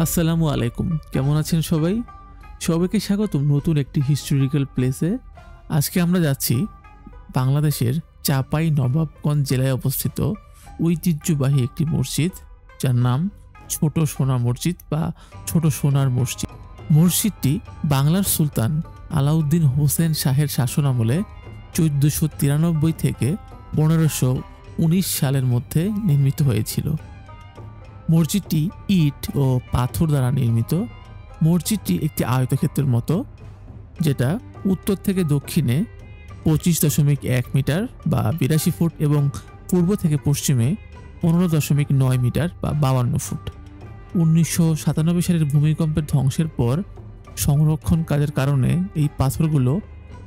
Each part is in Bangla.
আসসালামু আলাইকুম, কেমন আছেন সবাই? সবাইকে স্বাগতম নতুন একটি হিস্টোরিক্যাল প্লেসে। আজকে আমরা যাচ্ছি বাংলাদেশের চাঁপাই নবাবগঞ্জ জেলায় অবস্থিত ঐতিহ্যবাহী একটি মসজিদ, যার নাম ছোট সোনা মসজিদ বা ছোট সোনার মসজিদ। মসজিদটি বাংলার সুলতান আলাউদ্দিন হোসেন শাহের শাসনামলে 1493 থেকে 1519 সালের মধ্যে নির্মিত হয়েছিল। মসজিদটি ইট ও পাথর দ্বারা নির্মিত। মসজিদটি একটি আয়তক্ষেত্রের মতো, যেটা উত্তর থেকে দক্ষিণে 25.1 মিটার বা 82 ফুট এবং পূর্ব থেকে পশ্চিমে 15.9 মিটার বা 52 ফুট। 1997 সালের ভূমিকম্পের ধ্বংসের পর সংরক্ষণ কাজের কারণে এই পাথরগুলো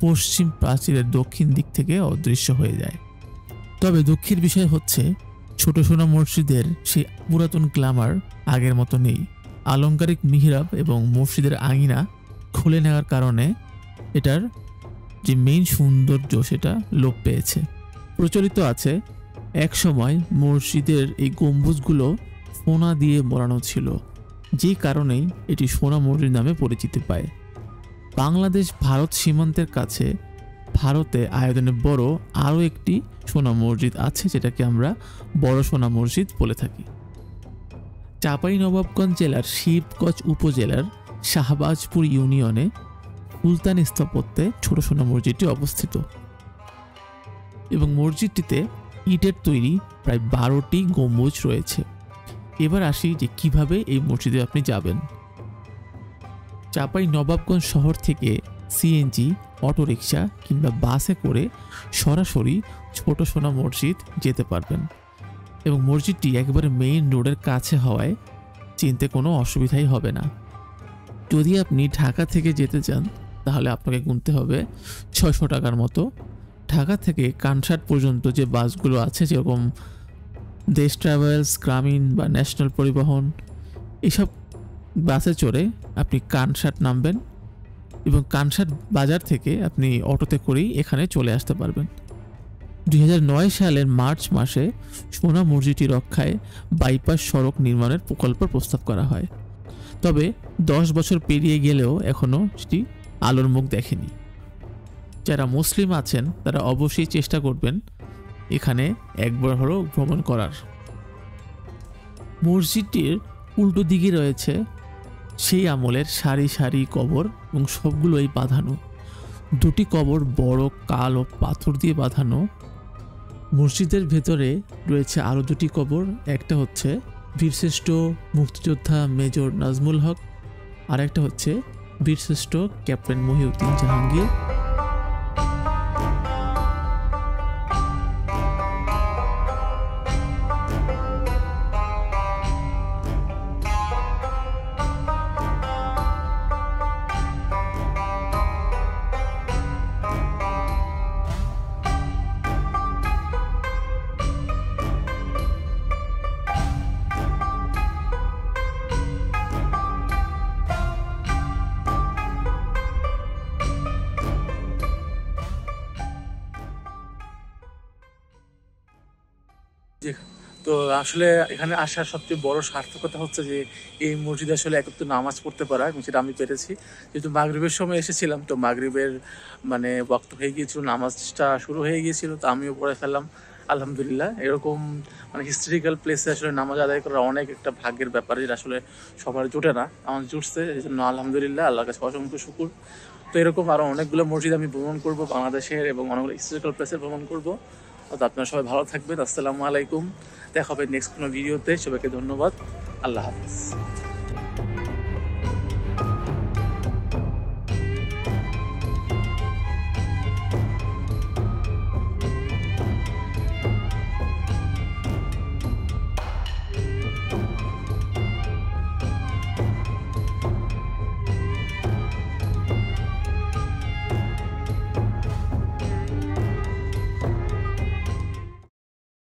পশ্চিম প্রাচীরের দক্ষিণ দিক থেকে অদৃশ্য হয়ে যায়। তবে দুঃখের বিষয় হচ্ছে, ছোট সোনা মসজিদের সেই পুরাতন গ্ল্যামার আগের মতো নেই। আলংকারিক মিহরাব এবং মসজিদের আঙিনা খুলে নেওয়ার কারণে এটার যে মেইন সৌন্দর্য সেটা লোপ পেয়েছে। প্রচলিত আছে এক সময় মসজিদের এই গম্বুজগুলো সোনা দিয়ে মোড়ানো ছিল, যেই কারণেই এটি সোনা মসজিদ নামে পরিচিতি পায়। বাংলাদেশ ভারত সীমান্তের কাছে ভারতে আয়তনে বড় আরও একটি সোনা মসজিদ আছে, যেটাকে আমরা বড় সোনা মসজিদ বলে থাকি। চাঁপাই নবাবগঞ্জ জেলার শিবগঞ্জ উপজেলার শাহবাজপুর ইউনিয়নে সুলতানি স্থাপত্যে ছোট সোনা মসজিদটি অবস্থিত এবং মসজিদটিতে ইটের তৈরি প্রায় 12টি গম্বুজ রয়েছে। এবার আসি যে কিভাবে এই মসজিদে আপনি যাবেন। চাঁপাই নবাবগঞ্জ শহর থেকে সিএনজি, অটোরিকশা কিংবা বাসে করে সরাসরি ছোট সোনা মসজিদ যেতে পারবেন এবং মসজিদটি একেবারে মেইন রোডের কাছে হওয়ায় চিনতে কোনো অসুবিধাই হবে না। যদি আপনি ঢাকা থেকে যেতে চান তাহলে আপনাকে গুনতে হবে 600 টাকার মতো। ঢাকা থেকে কানসাট পর্যন্ত যে বাসগুলো আছে, যেরকম দেশ ট্রাভেলস, গ্রামীণ বা ন্যাশনাল পরিবহন, এসব বাসে চড়ে আপনি কানসাট নামবেন এবং কানসাট বাজার থেকে আপনি অটোতে করেই এখানে চলে আসতে পারবেন। 2009 সালের মার্চ মাসে সোনা মসজিদটি রক্ষায় বাইপাস সড়ক নির্মাণের প্রকল্প প্রস্তাব করা হয়, তবে 10 বছর পেরিয়ে গেলেও এখনও সেটি আলোর মুখ দেখেনি। যারা মুসলিম আছেন তারা অবশ্যই চেষ্টা করবেন এখানে একবার হলেও ভ্রমণ করার। মসজিদটির উল্টো দিকে রয়েছে সেই আমলের সারি সারি কবর এবং সবগুলোই বাঁধানো। দুটি কবর বড় কালো পাথর দিয়ে বাঁধানো। মসজিদের ভেতরে রয়েছে আরও দুটি কবর। একটা হচ্ছে বীরশ্রেষ্ঠ মুক্তিযোদ্ধা মেজর নাজমুল হক, আর একটা হচ্ছে বীরশ্রেষ্ঠ ক্যাপ্টেন মহিউদ্দিন জাহাঙ্গীর। তো আসলে এখানে আসার সবচেয়ে বড় সার্থকতা হচ্ছে যে এই মসজিদে আসলে একত্র নামাজ পড়তে পারা, এবং সেটা আমি পেরেছি। যেহেতু মাগরিবের সময় এসেছিলাম, তো মাগরিবের ওয়াক্ত হয়ে গিয়েছিল, নামাজটা শুরু হয়ে গিয়েছিল, তো আমিও পড়ে ফেললাম আলহামদুলিল্লাহ। এরকম হিস্টোরিক্যাল প্লেসে আসলে নামাজ আদায় করা অনেক একটা ভাগ্যের ব্যাপার, যেটা আসলে সবার জোটে না, আমার জুটছে, এই জন্য আলহামদুলিল্লাহ, আল্লাহর কাছে অসংখ্য শুকুর। তো এরকম আরও অনেকগুলো মসজিদ আমি ভ্রমণ করবো বাংলাদেশের, এবং অনেকগুলো হিস্টোরিক্যাল প্লেসে ভ্রমণ করবো। তো আপনারা সবাই ভালো থাকবেন। আসসালামু আলাইকুম, দেখা হবে নেক্সট কোনো ভিডিওতে। সবাইকে ধন্যবাদ, আল্লাহ হাফিজ।